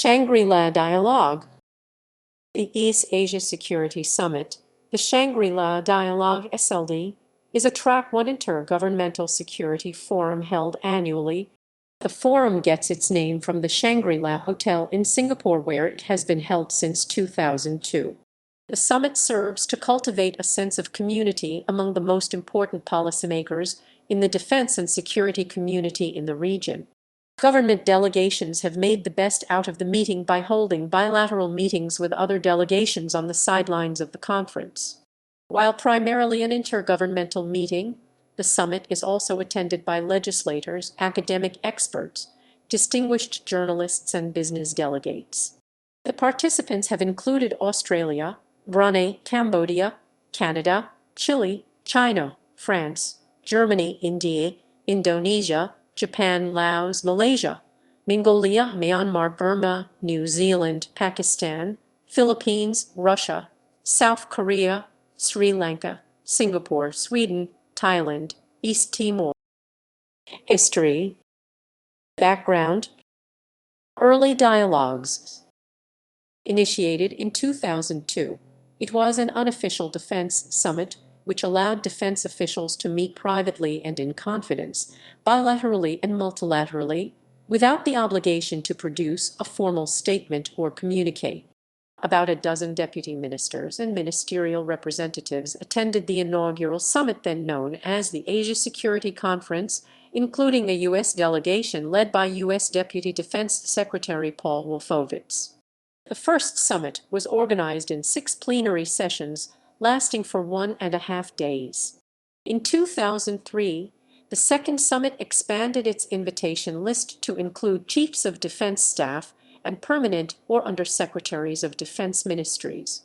Shangri-La Dialogue. The IISS Asia Security Summit, the Shangri-La Dialogue SLD, is a Track 1 inter-governmental security forum held annually. The forum gets its name from the Shangri-La Hotel in Singapore, where it has been held since 2002. The summit serves to cultivate a sense of community among the most important policymakers in the defense and security community in the region. Government delegations have made the best out of the meeting by holding bilateral meetings with other delegations on the sidelines of the conference. While primarily an intergovernmental meeting, the summit is also attended by legislators, academic experts, distinguished journalists, and business delegates. The participants have included Australia, Brunei, Cambodia, Canada, Chile, China, France, Germany, India, Indonesia, Japan, Laos, Malaysia, Mongolia, Myanmar, Burma, New Zealand, Pakistan, Philippines, Russia, South Korea, Sri Lanka, Singapore, Sweden, Thailand, East Timor. History. Background. Early dialogues. Initiated in 2002, it was an unofficial defense summit which allowed defense officials to meet privately and in confidence, bilaterally and multilaterally, without the obligation to produce a formal statement or communique. About a dozen deputy ministers and ministerial representatives attended the inaugural summit, then known as the Asia Security Conference, including a U.S. delegation led by U.S. Deputy Defense Secretary Paul Wolfowitz. The first summit was organized in 6 plenary sessions, lasting for 1.5 days. In 2003, the second summit expanded its invitation list to include chiefs of defense staff and permanent or undersecretaries of defense ministries.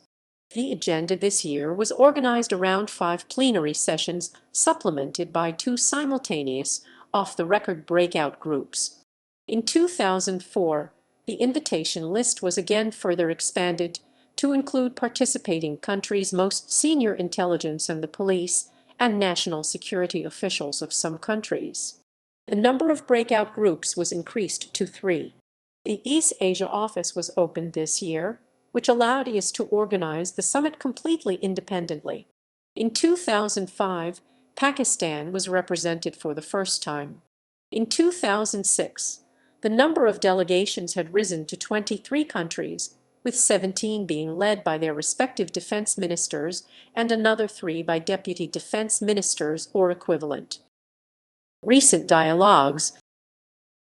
The agenda this year was organized around 5 plenary sessions, supplemented by 2 simultaneous, off-the-record breakout groups. In 2004, the invitation list was again further expanded to include participating countries' most senior intelligence and the police and national security officials of some countries. The number of breakout groups was increased to 3. The IISS Asia office was opened this year, which allowed IISS to organize the summit completely independently. In 2005, Pakistan was represented for the first time. In 2006, the number of delegations had risen to 23 countries, with 17 being led by their respective defense ministers and another 3 by deputy defense ministers or equivalent. Recent dialogues.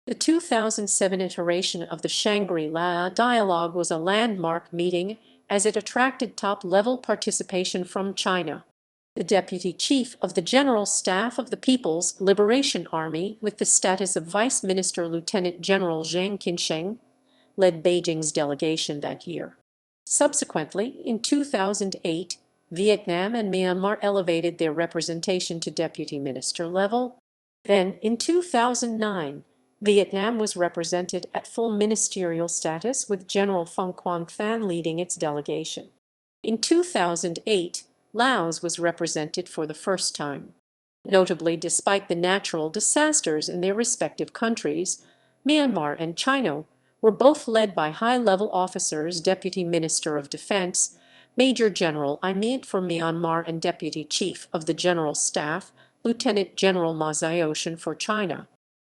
The 2007 iteration of the Shangri-La Dialogue was a landmark meeting as it attracted top-level participation from China. The Deputy Chief of the General Staff of the People's Liberation Army, with the status of Vice Minister Lieutenant General Zhang Qinsheng, led Beijing's delegation that year. Subsequently, in 2008, Vietnam and Myanmar elevated their representation to deputy minister level. Then, in 2009, Vietnam was represented at full ministerial status, with General Phung Quang Phan leading its delegation. In 2008, Laos was represented for the first time. Notably, despite the natural disasters in their respective countries, Myanmar and China were both led by high-level officers, Deputy Minister of Defense, Major General Imid for Myanmar, and Deputy Chief of the General Staff, Lieutenant General Ma Xiaoshan for China.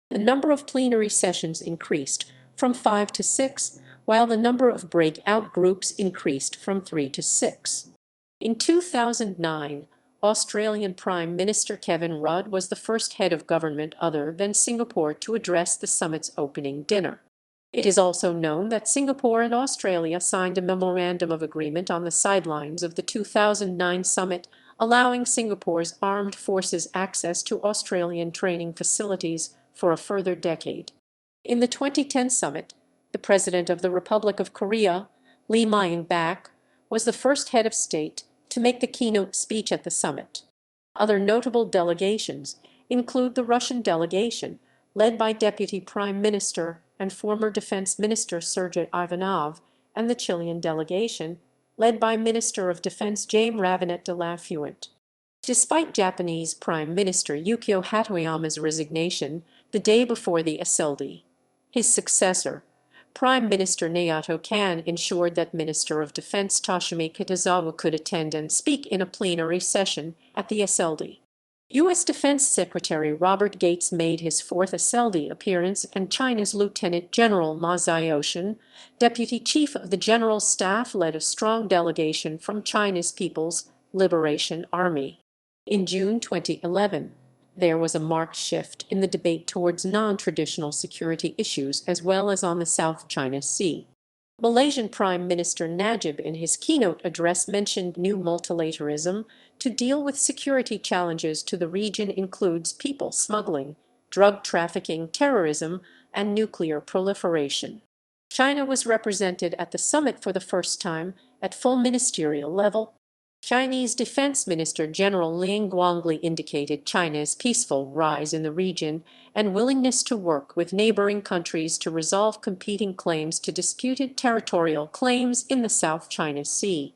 The number of plenary sessions increased from 5 to 6, while the number of breakout groups increased from 3 to 6. In 2009, Australian Prime Minister Kevin Rudd was the first head of government other than Singapore to address the summit's opening dinner. It is also known that Singapore and Australia signed a memorandum of agreement on the sidelines of the 2009 summit, allowing Singapore's armed forces access to Australian training facilities for a further decade. In the 2010 summit, the President of the Republic of Korea, Lee Myung-bak, was the first head of state to make the keynote speech at the summit. Other notable delegations include the Russian delegation, led by Deputy Prime Minister and former Defense Minister Sergei Ivanov, and the Chilean delegation, led by Minister of Defense Jaime Ravenet de la Fuente. Despite Japanese Prime Minister Yukio Hatoyama's resignation the day before the SLD, his successor, Prime Minister Naoto Kan ensured that Minister of Defense Toshimi Kitazawa could attend and speak in a plenary session at the SLD. U.S. Defense Secretary Robert Gates made his fourth SLD appearance, and China's Lieutenant General Ma Zhaotian, Deputy Chief of the General Staff, led a strong delegation from China's People's Liberation Army. In June 2011, there was a marked shift in the debate towards non-traditional security issues as well as on the South China Sea. Malaysian Prime Minister Najib in his keynote address mentioned new multilateralism to deal with security challenges to the region includes people smuggling, drug trafficking, terrorism, and nuclear proliferation. China was represented at the summit for the first time at full ministerial level. Chinese Defense Minister General Liang Guangli indicated China's peaceful rise in the region and willingness to work with neighboring countries to resolve competing claims to disputed territorial claims in the South China Sea.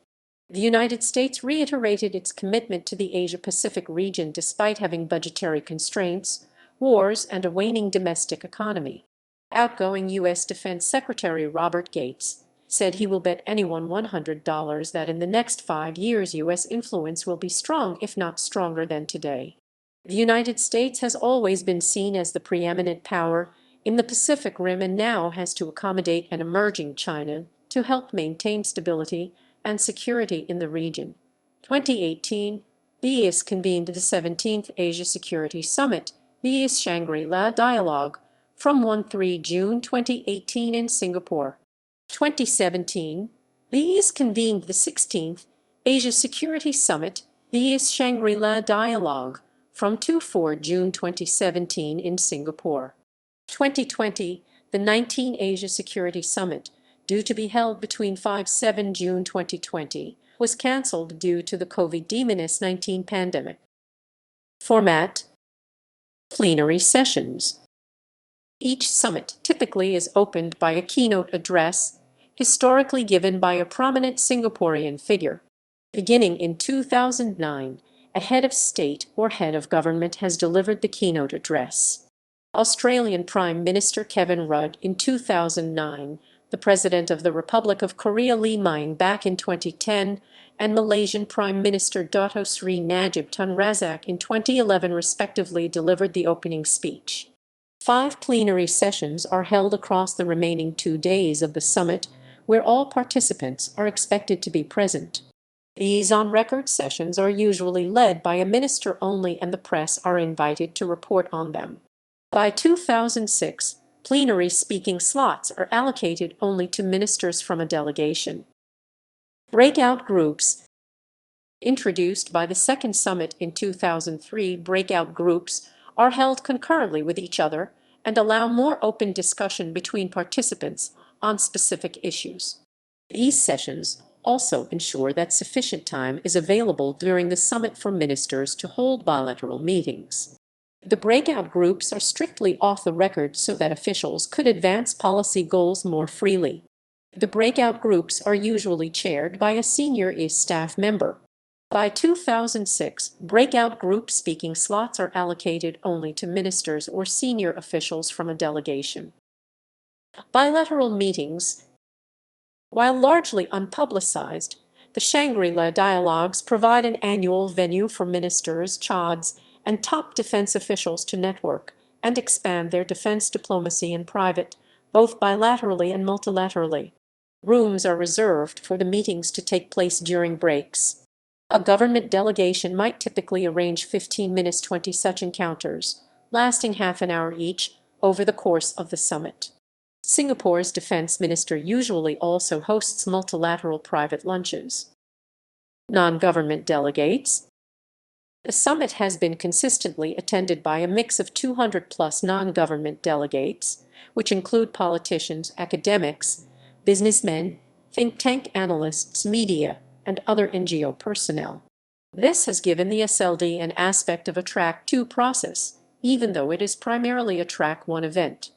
The United States reiterated its commitment to the Asia-Pacific region despite having budgetary constraints, wars, and a waning domestic economy. Outgoing U.S. Defense Secretary Robert Gates said he will bet anyone $100 that in the next 5 years U.S. influence will be strong, if not stronger than today. The United States has always been seen as the preeminent power in the Pacific Rim and now has to accommodate an emerging China to help maintain stability and security in the region. 2018, the IISS convened the 17th Asia Security Summit, the IISS Shangri-La Dialogue, from 1-3 June 2018 in Singapore. 2017, the IISS convened the 16th Asia Security Summit, the IISS Shangri-La Dialogue, from 2-4 June 2017 in Singapore. 2020, the 19th Asia Security Summit, due to be held between 5-7 June 2020, was cancelled due to the COVID-19 pandemic. Format: plenary sessions. Each summit typically is opened by a keynote address, historically given by a prominent Singaporean figure. Beginning in 2009, a head of state or head of government has delivered the keynote address. Australian Prime Minister Kevin Rudd in 2009, the President of the Republic of Korea Lee Myung Bak in 2010, and Malaysian Prime Minister Dato Sri Najib Tun Razak in 2011 respectively delivered the opening speech. 5 plenary sessions are held across the remaining 2 days of the summit, where all participants are expected to be present. These on-record sessions are usually led by a minister only, and the press are invited to report on them. By 2006, plenary speaking slots are allocated only to ministers from a delegation. Breakout groups. Introduced by the second summit in 2003, breakout groups are held concurrently with each other and allow more open discussion between participants on specific issues. These sessions also ensure that sufficient time is available during the summit for ministers to hold bilateral meetings. The breakout groups are strictly off the record so that officials could advance policy goals more freely. The breakout groups are usually chaired by a senior IISS staff member. By 2006, breakout group speaking slots are allocated only to ministers or senior officials from a delegation. Bilateral meetings. While largely unpublicized, the Shangri-La Dialogues provide an annual venue for ministers, CHODs, and top defense officials to network and expand their defense diplomacy in private, both bilaterally and multilaterally. Rooms are reserved for the meetings to take place during breaks. A government delegation might typically arrange 15 minutes 20 such encounters, lasting half an hour each, over the course of the summit. Singapore's defense minister usually also hosts multilateral private lunches. Non-government delegates. The summit has been consistently attended by a mix of 200-plus non-government delegates, which include politicians, academics, businessmen, think tank analysts, media, and other NGO personnel. This has given the SLD an aspect of a Track 2 process, even though it is primarily a Track 1 event.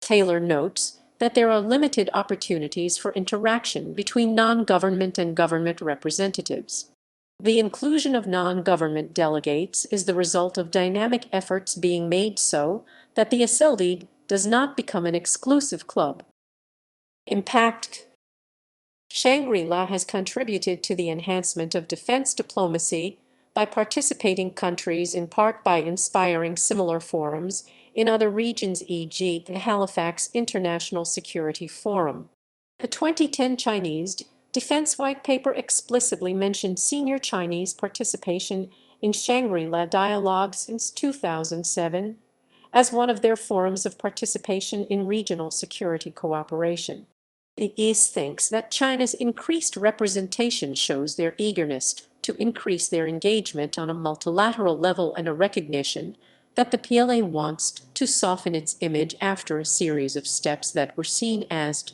Taylor notes that there are limited opportunities for interaction between non-government and government representatives. The inclusion of non-government delegates is the result of dynamic efforts being made so that the SLD does not become an exclusive club. Impact. Shangri-La has contributed to the enhancement of defense diplomacy by participating countries in part by inspiring similar forums in other regions, e.g. the Halifax International Security Forum. The 2010 Chinese Defense White Paper explicitly mentioned senior Chinese participation in Shangri-La Dialogue since 2007 as one of their forums of participation in regional security cooperation. The IISS thinks that China's increased representation shows their eagerness to increase their engagement on a multilateral level and a recognition that the PLA wants to soften its image after a series of steps that were seen as